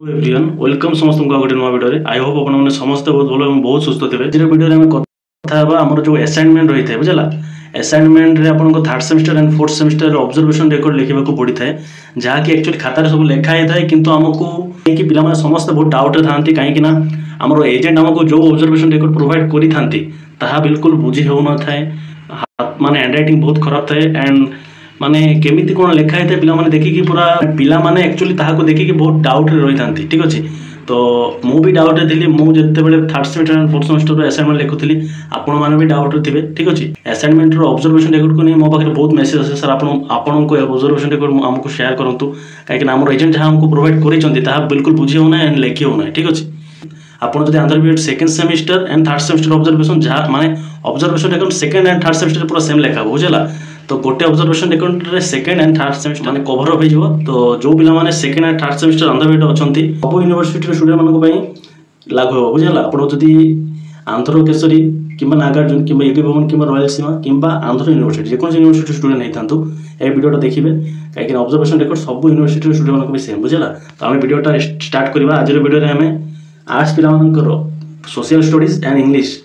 Everyone welcome समस्त को गोटे नुआ वीडियो आई होप आपने समस्त बहुत भल बहुत सुस्थ थे आज वीडियो में कथा आम जो असाइनमेंट रही है बुझला असाइनमेंट रे आपन को third semester and fourth semester observation record लिखा पड़ी था जहाँकि एक्चुअली खातार सब लिखाई था किंतु आमको कि पिला समस्त बहुत डाउट था कहीं आमर एजेंट आमको जो ऑब्जर्वेशन रिकॉर्ड प्रोवाइड करी था बिल्कुल बुझी हो न था माने हैंडराइटिंग बहुत खराब था एंड माने केमिति कोन लिखाई था पिला माने देखि कि पूरा पिला माने एक्चुअली ताहाको देखि कि बहुत डाउट रे रही थांती ठीक अछि तो मु भी डाउट रे थिली मु जते बेले third semester and fourth semester रे असाइनमेंट लिखुथिली आपण माने भी डाउट रे थिबे ठीक अछि असाइनमेंट रो ऑब्जर्वेशन रिकॉर्ड को नै मो पाखे बहुत मेसेज आसे सर आपण को ऑब्जर्वेशन रिकॉर्ड हमको शेयर करंतु काहे कि हमर एजेंट जहां हमको प्रोवाइड करि चंती ताहा बिल्कुल बुझी होना एंड लेखि होना ठीक अछि आपण जदि Andhra BEd second semester and third semester observation जहां माने observation record second and third semester पूरा सेम लिखा बुझला तो गोटे ऑब्जर्वेशन रिकॉर्ड रे सेकंड एंड थर्ड सेमिस्टर माने कवर अप हो तो जो पिला माने second and third semester Andhra BEd अछंती सब यूनिवर्सिटी स्टूडेंट मानको पई लागू हो बुझला आपण जदि आंध्र केसरी किंबा नागार्जुन किंबा यूपी भवन किंबा रॉयल सीमा किंबा आंध्र यूनिवर्सिटी जेकोन यूनिवर्सिटी स्टूडेंट हेतांतु ए वीडियोटा देखिबे काहे कि ऑब्जर्वेशन रिकॉर्ड सब यूनिवर्सिटी स्टूडेंट मानको भी सेम बुझला तो हम वीडियोटा स्टार्ट करबा आज रे वीडियो रे हमें आर्ट्स पिला मानकर social studies and English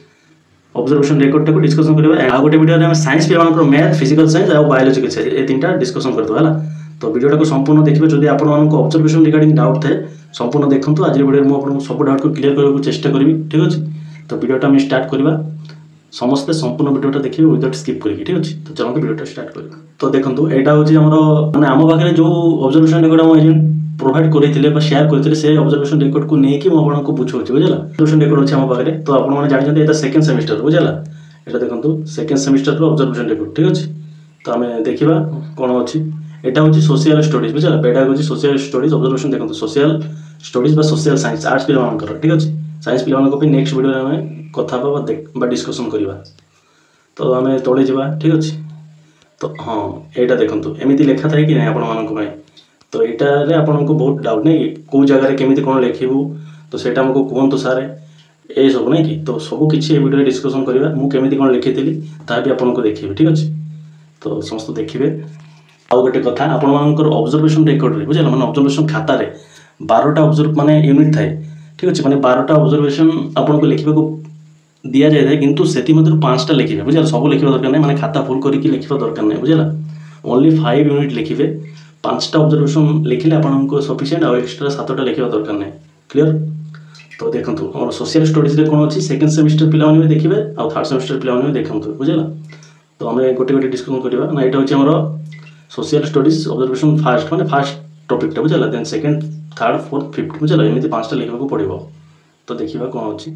observation record को डिस्कशन करबा आ गोटे वीडियो रे हम साइंस पिला मानकर मैथ फिजिकल साइंस और बायोलॉजिकल साइंस ए तीनटा डिस्कशन करतो हला तो वीडियोटा को संपूर्ण देखिबे जदि आपण मानको ऑब्जर्वेशन रिगार्डिंग डाउट थे संपूर्ण देखंतु आज वीडियो में आपन सब डाउट को क्लियर करबा चेष्टा करबी ठीक अछि तो वीडियोटा हम स्टार्ट करबा समस्त संपूर्ण वीडियोटा देखिबे विदाउट स्किप करके ठीक अछि तो चलो वीडियोटा स्टार्ट करबा तो देखंतु एटा होची हमरो माने आमो पाखरे जो ऑब्जर्वेशन रिकॉर्ड हम एजेंट प्रोवाइड करथिले बा शेयर करथिले से ऑब्जर्वेशन रिकॉर्ड को नै कि म आपन को पूछोची बुझला ऑब्जर्वेशन रिकॉर्ड अछि हम पाखरे तो आपन माने जानि जंते एटा सेकंड सेमिस्टर बुझला एटा देखंतु सेकंड सेमिस्टर रो ऑब्जर्वेशन रिकॉर्ड ठीक अछि तो हमें देखिबा कोन अछि एटा होची सोशल स्टडीज बुझला पेडागोजी सोशल स्टडीज ऑब्जर्वेशन देखंतु सोशल स्टडीज बा सोशल साइंस आर्ट्स पिला मानकर ठीक अछि साइंस पिला मानको पे नेक्स्ट वीडियो रे हमें कथा बा डिस्कशन करबा तो हमें तोड़े जिबा ठीक अछि तो हां एटा देखंतु एमिति लेखा थाय कि नै आपन मानको भाई तो एटा रे आपन को बहुत डाउट नै को जगह रे केमिति कोन लेखिबु तो सेटा हमको कोन तो सारे ए सब नै कि तो सब किछि ए वीडियो रे डिस्कशन करबा मु केमिति कोन लिखितली ता भी आपन को देखिबे ठीक अछि तो समस्त देखिबे आ गोटे कथा आपन मानकर ऑब्जर्वेशन रिकॉर्ड रे बुझला माने ऑब्जर्वेशन खाता रे 12टा ऑब्जर्व माने यूनिट थाए ठीक अछि माने 12टा ऑब्जर्वेशन आपन को लिखिबा को दिया जाय है किंतु सेति मधुर 5टा लिखिबे बुझला सब लिखिबा दरकार नै माने खाता फुल करी कि लिखिबा दरकार नै बुझला ओनली 5 यूनिट लिखिबे 5टा ऑब्जर्वेशन लिखिले आपन को सफिशिएंट और एक्स्ट्रा 7टा लिखिबा दरकार नै क्लियर तो देखंतु हमर सोशल स्टडीज रे कोन अछि सेकंड सेमिस्टर पिला माने देखिबे और थर्ड सेमिस्टर पिला माने देखंतु बुझला तो हमें गोटे गोटे डिस्कशन करबा ना एटा होछि हमर सोशल स्टडीज ऑब्जर्वेशन फर्स्ट माने फर्स्ट टॉपिक टा बुझला then second third fourth fifth बुझला एमिति 5टा लिखबा को पड़िबो तो देखिबा कोन अछि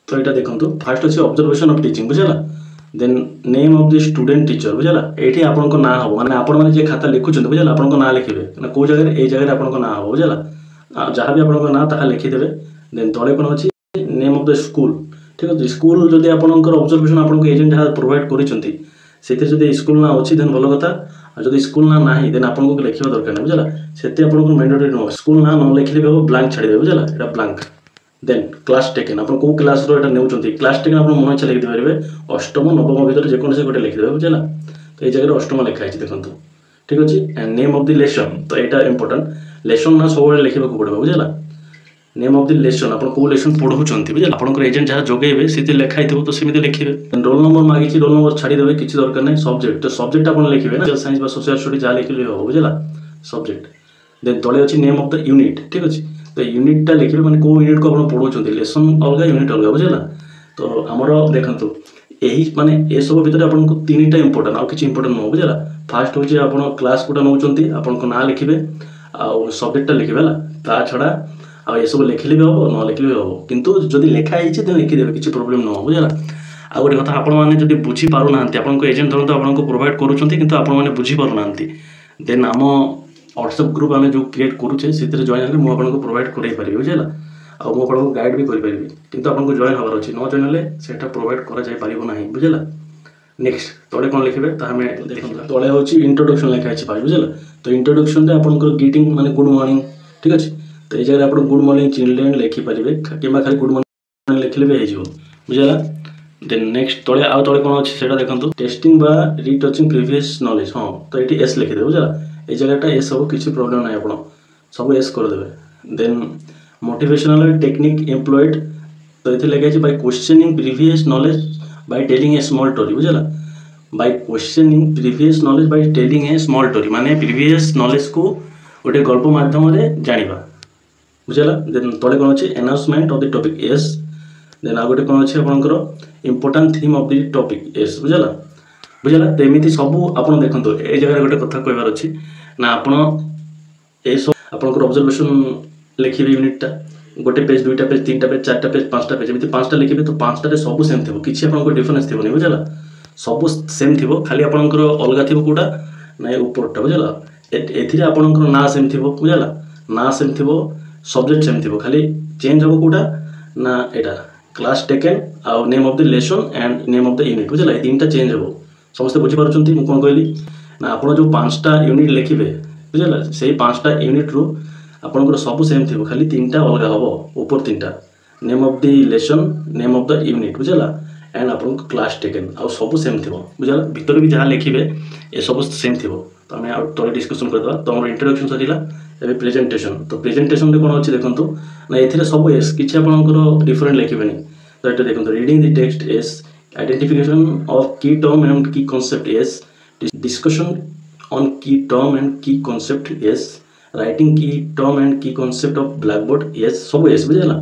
तो एटा देखंतु फर्स्ट अछि ऑब्जर्वेशन ऑफ टीचिंग बुझला then name of the student teacher बुझला एठी आपन को ना हो माने आपन माने जे खाता लिखु छन बुझला आपन को ना लिखिबे ना को जगह रे ए जगह रे आपन को ना हो बुझला जहां भी आपन को ना ताहा लिखि देबे देन तळे कोन अछि नेम ऑफ द स्कूल ठीक अछि स्कूल जदि आपन को ऑब्जर्वेशन आपन को एजेंट जहां प्रोवाइड करि छंती सेते जदि स्कूल ना अछि देन भलो कथा जदि स्कूल ना नाही देन आपन को लिखिबा दरकार नै बुझला सेते आपन को मैंडेटरी नो स्कूल ना न लिखिले बे ब्लैंक छाडी दे बुझला एटा ब्लैंक देन क्लास टेकन अपन को क्लास रो एटा नेउचंती क्लास टेकन अपन मन इच्छा लिखि देबे अष्टम नवम भीतर जे कोन से गोटे लिखि देबे बुझला तो ए जगह अष्टम लिखा है देखंतु ठीक अछि and name of the lesson तो एटा इंपोर्टेंट लेसन ना सब लिखिबा को पड़बो बुझला नेम ऑफ द लेसन अपन को लेसन पढौचंती बुझला अपन को एजेंट जहा जोगेबे सेते लिखाइ देबो तो सेमिते लिखिबे रोल नंबर मागी छी रोल नंबर छाडी देबे किछि दरकार नै सब्जेक्ट तो सब्जेक्ट अपन लिखिबे ना साइंस बा सोशल स्टडी जा लिखिले हो बुझला सब्जेक्ट देन तळे अछि नेम ऑफ द यूनिट ठीक अछि तो यूनिट टा लिखिबे माने को यूनिट को अपन पढौचंती लेसन अलगा यूनिट अलगा बुझला तो हमरो देखंतु एही माने ए सब भीतर अपन को तीनटा इंपोर्टेंट आ किछि इंपोर्टेंट न बुझला फर्स्ट होछि अपन क्लास कोटा नउचंती अपन को ना लिखिबे आ सब्जेक्ट टा लिखिबे ला ता छडा आ ए सब लिखिले भी हो न लिखिले भी हो किंतु जदी लिखा आइछि त लिखि देबे किछि प्रॉब्लम न हो बुझला आ गोटे कथा आपण माने जदी बुझी पारु नांती आपण को एजेंट धरतो आपण को प्रोवाइड करूछंती किंतु आपण माने बुझी पारु नांती देन हम व्हाट्सएप ग्रुप आमे जो क्रिएट करूछे सेतिर जॉइन हेले मो आपण को प्रोवाइड करै परिबे बुझला आ मो आपण को गाइड भी करि परिबे किंतु आपण को जॉइन हबार अछि न जॉइन हेले सेटा प्रोवाइड करा जाय परिबो नाही बुझला नेक्स्ट तोडे कोन लिखिबे त हमें देखंतु तोडे होछि इंट्रोडक्शन लिखा अछि पाइ बुझला तो इंट्रोडक्शन रे आपण को ग्रीटिंग माने गुड मॉर्निंग ठीक अछि तो ए जगह आपण गुड मॉर्निंग चिल्ड्रन लिखि परिबे किबा खाली गुड मॉर्निंग लिखले बे हेजिवो बुझला देन नेक्स्ट तोडे आ तोडे कोन अछि सेटा देखंतु टेस्टिंग बा रीटचिंग प्रीवियस नॉलेज हां तो एटी एस लिखि दे बुझला ए जगहटा ए सब किछि प्रॉब्लम नै आपण सब एस करदे। देन मोटिवेशनल टेक्निक एम्प्लॉयड तो ये लगे by questioning previous knowledge by telling a small story बुझला। By questioning previous knowledge by telling a small story माने प्रीवियस नॉलेज को गोटे गल्प माध्यम जानिबा बुझला। देन तले कोन अछि announcement of the topics. Then आ गोटे कोन अछि आपनकर important theme of the topics बुझला बुझला। तो एमिति सब आपन देखंतो ए जगह गोटे कथा कहबार अछि ना आपन ए सब आपनकर ऑब्जर्वेशन लिखिबे यूनिट टा गोटे पेज दुईटा पेज तीनटा पेज चारटा पेज पांचटा पेज एमिति पांचटा लिखिबे तो पांचटा रे सब सेम थिबो किछि आपनकर डिफरेंस थिबो नै बुझला। सब सेम थिबो खाली आपनकर अलगा थिबो कोडा ना ऊपरटा बुझला। एथिरे आपनकर ना सेम थिबो बुझला ना सेम थिबो सब्जेक्ट सेम थिबो खाली चेंज हो कोडा ना एटा क्लास टेकन आ name of the lesson and name of the unit बुझला। ए तीनटा चेंज हो समस्त बुझी पारुचंती मु कोन कहली ना आपण जो पांचटा यूनिट लिखिबे बुझला सेही पांचटा यूनिट रो आपनकर सब सेम थिबो खाली तीनटा अलगा हबो ऊपर तीनटा name of the lesson name of the unit बुझला एंड आपन क्लास टेकन आ सब सेम थिबो बुझला। भीतर भी जहा लिखिबे ए सब सेम थिबो। तो हमें आ तोरे डिस्कशन करदवा। तो हमर इंट्रोडक्शन सरिला एबे प्रेजेंटेशन। तो प्रेजेंटेशन रे कोन अछि देखंतु ना एथिरे सब एस किछि आपनकर डिफरेंट लिखिबेनी। तो एटा देखंतु reading the text S identification of की टर्म एंड की कांसेप्ट एस डिस्कशन ऑन की टर्म एंड की कांसेप्ट एस राइटिंग की टर्म एंड की concept of black board S सब एस बुझला।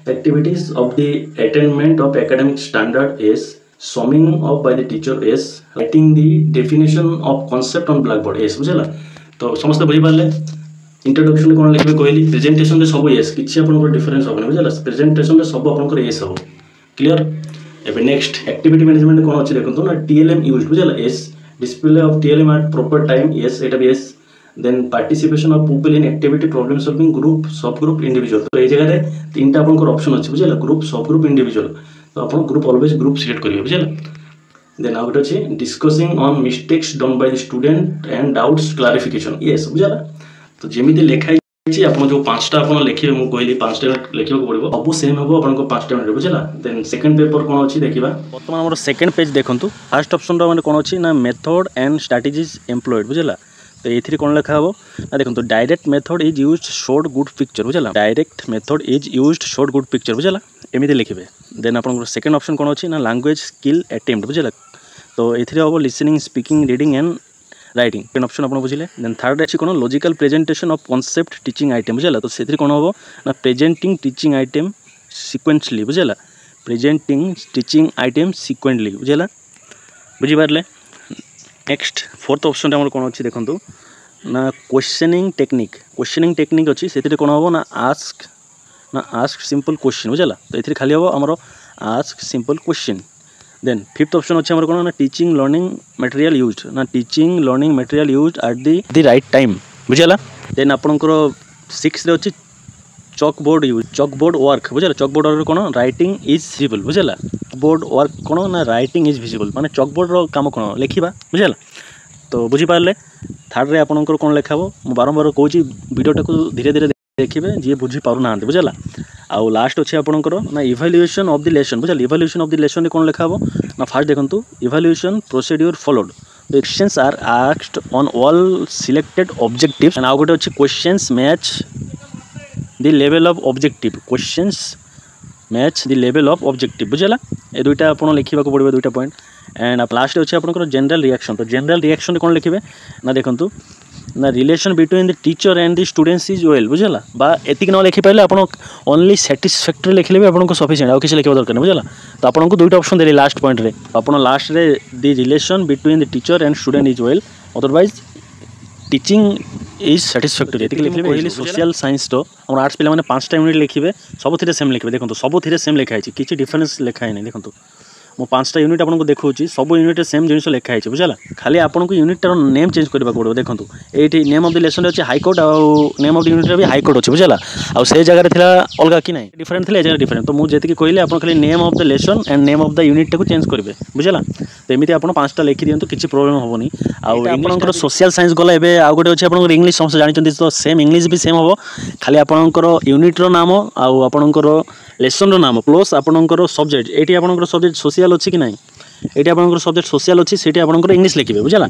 Activities of the attainment of academic standard S summing of by the teacher S writing the definition of concept on black board S बुझला। तो समस्त बुझी Parle introduction कोन लिखबे कहली presentation रे सब S किछि आपनकर डिफरेंस होबने बुझला। प्रेजेंटेशन रे सब आपनकर एस हो क्लियर। एबे नेक्स्ट एक्टिविटी मैनेजमेंट कोन अछि देखंतु ना टीएलएम यूज्ड बुझला yes display of TLM at proper time yes एटा भी yes. Then participation of people in activity problem solving group sub group individual. तो ए जगह रे तीनटा आपनकर ऑप्शन अछि बुझला ग्रुप सब ग्रुप इंडिविजुअल। तो आपन ग्रुप ऑलवेज ग्रुप सिलेक्ट करिवे बुझला। देन आउट अछि discussing on mistakes done by the student and doubts clarification yes बुझला। तो जेमिति लेखा छी आपन जो पांचटा आपन लिखिबे मु कहली पांचटा लिखिबो पड़िबो सब सेम हबो आपन को पांचटा मिनिट बुझला। देन सेकंड पेपर कोन अछि देखिबा। वर्तमान हमर सेकंड पेज देखंतु फर्स्ट ऑप्शन रो माने कोन अछि ना मेथड एंड स्ट्रेटजीज एम्प्लॉयड बुझला। तो एथिरे कोन लिखा हबो ना देखंतु direct method is used short good picture बुझला। Direct method is used short good picture बुझला एमिति लिखिबे। देन आपन सेकंड ऑप्शन कोन अछि ना लैंग्वेज स्किल अटेम्प्ट बुझला। तो एथिरे हबो listening speaking reading and writing pen option आपन बुझिले। देन थर्ड अछि कोन logical presentation of concept teaching item बुझला। तो सेथिरे कोन हबो ना प्रेजेंटिंग टीचिंग आइटम सीक्वेंसली बुझला प्रेजेंटिंग टीचिंग आइटम सीक्वेंटली बुझला बुझि पारले। नेक्स्ट फोर्थ ऑप्शन हमर कोन अछि देखंतु ना क्वेश्चनिंग टेक्निक अछि सेथिरे कोन हबो ना आस्क सिंपल क्वेश्चन बुझला। तो एथिरे खाली हबो हमरो ask simple question. Then fifth option अछि हमर कोन ना टीचिंग लर्निंग मटेरियल यूज्ड ना teaching learning material used at the right time बुझला। देन आपनकर सिक्स रे अछि चॉक बोर्ड वर्क बुझला। चॉक बोर्ड वर्क कोन राइटिंग इज विजिबल बुझला। बोर्ड वर्क कोन ना राइटिंग इज विजिबल माने चॉक बोर्ड रो काम कोन लिखिबा बुझला। तो बुझी पारले थर्ड रे आपनकर कोन लेखाबो मु बारंबार कहूची वीडियोटा को धीरे धीरे देखिबे जे बुझी पारु नांते बुझला। आ लास्ट अछि आपनकर ना इवैल्यूएशन ऑफ द लेसन बुझला। इवैल्यूएशन ऑफ द लेसन रे कोन लेखाबो ना फर्स्ट देखंतु evaluation procedure followed the questions are asked on all selected objectives and आ गोटे अछि questions match the level of objective questions match the level of objective बुझला। ए दुईटा आपन लिखिबा को पड़िबो दुईटा पॉइंट एंड लास्ट अछि आपनकर जनरल रिएक्शन। तो जनरल रिएक्शन रे कोन लिखिबे ना देखंतु ना relation between the teacher and the students is well बुझला। बा एतिक न लिखि पाइले आपन ओनली सैटिस्फैक्टरी लिखले भी आपन को सफिशिएंट आ किछ लिखबा दरकार नै बुझला। तो आपन को दुईटा ऑप्शन देली लास्ट पॉइंट रे आपन लास्ट रे the relation between the teacher and student is well otherwise teaching is satisfactory एतिक लिखले कहली। सोशल साइंस तो हम आर्ट्स पिला माने 5टा यूनिट लिखिबे सबथिरे सेम लिखिबे देखंतु सबथिरे सेम लिखा है किछि डिफरेंस लिखा है नै देखंतु मो 5टा यूनिट आपन को देखौची सब यूनिट सेम जिनिस लिखा है बुझला। खाली आपन को यूनिट रो नेम चेंज करबा पड़ो देखंतु एठी नेम ऑफ द लेसन अछि हाई कोर्ट आ नेम ऑफ द यूनिट रे भी हाई कोर्ट अछि बुझला। आ से जगह रे थिला अलगा कि नै डिफरेंट थिला ए जगह डिफरेंट। तो मु जेति कि कहले आपन खाली name of the lesson and name of the unit को चेंज करबे बुझला। तो एमिति आपन 5टा लिखि दियंतु किछि प्रॉब्लम होबोनी। आ आपनकर सोशल साइंस गला एबे आ गोटे अछि आपन इंग्लिश समस्त जानिचंती तो सेम इंग्लिश भी सेम होबो खाली आपनकर यूनिट रो नाम आ आपनकर लेसन रो नाम प्लस आपनकर सब्जेक्ट एठी आपनकर सब्जेक्ट सोशल अछि कि नै ये आपंकर सब्जेक्ट सोशल अच्छी से आपंकर इंग्लीश लिखे बुझला।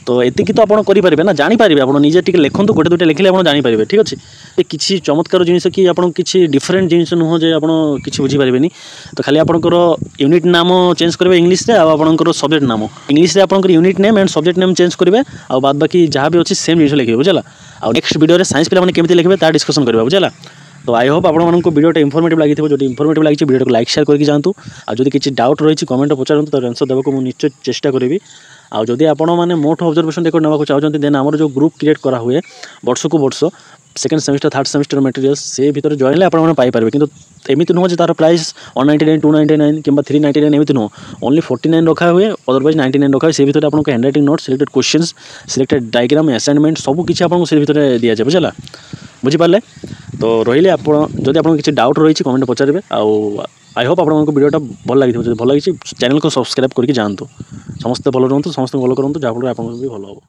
तो एतिकी तो आप करेंगे ना जानीपारे आप निजे टी लिखुँ गोटे दुटे लिखिले आप जानीपारे ठीक अच्छे। किसी चमत्कार जिन कि आप किसी डिफरेन्ट जिन नुह जे आप किसी बुझीपारे तो खाली आपंकर यूनिट नाम चेंज करेंगे इंग्लीश रे आपंकर सब्जेक्ट नाम इंग्लीश रे आपंकर unit name and subject name change करेंगे आ बाद बाकी जहाँ भी अच्छी सेम जिन लिखे बुझला। आ नेक्स्ट वीडियो साइंस पिला केमी लिखे ता डिस्कसन करवा बुझला। तो आई होप आपको वीडियो इनफॉर्मेटिव लगी जो इनफॉर्मेटिव लगी वीडियो को लाइक शेयर करके जातु। आदि किसी डाउट रही कमेंट पचारतु तो आंसर देवा को निश्चय चेष्टा करी। आदि आपने मोट ऑब्जर्वेशन रेकर्ड नाक चाहते देन आम जो ग्रुप क्रिएट करा हुए वर्ष को वर्ष second semester third semester material से भीतर जॉइन पाइपर कि एमती नुह तार प्राइस 199 299 कि 399 एमती नुह ओनली 49 रखा हुए अदरवाइज 99 रखा हुए से भीतर आपको handwriting note selected questions selected diagram assignment सब किसी आपको से भीतर दि जाए बुझला बुझीपारे। तो रही जदि आप किसी डाउट रही कमेंट पचारे आई होप आपको वीडियोटा भल लगी भल लगी चैनल को सब्सक्राइब करके जातु। समस्त भल रुहतु समस्त भल करूँ जहाँफल आप भी भल हम।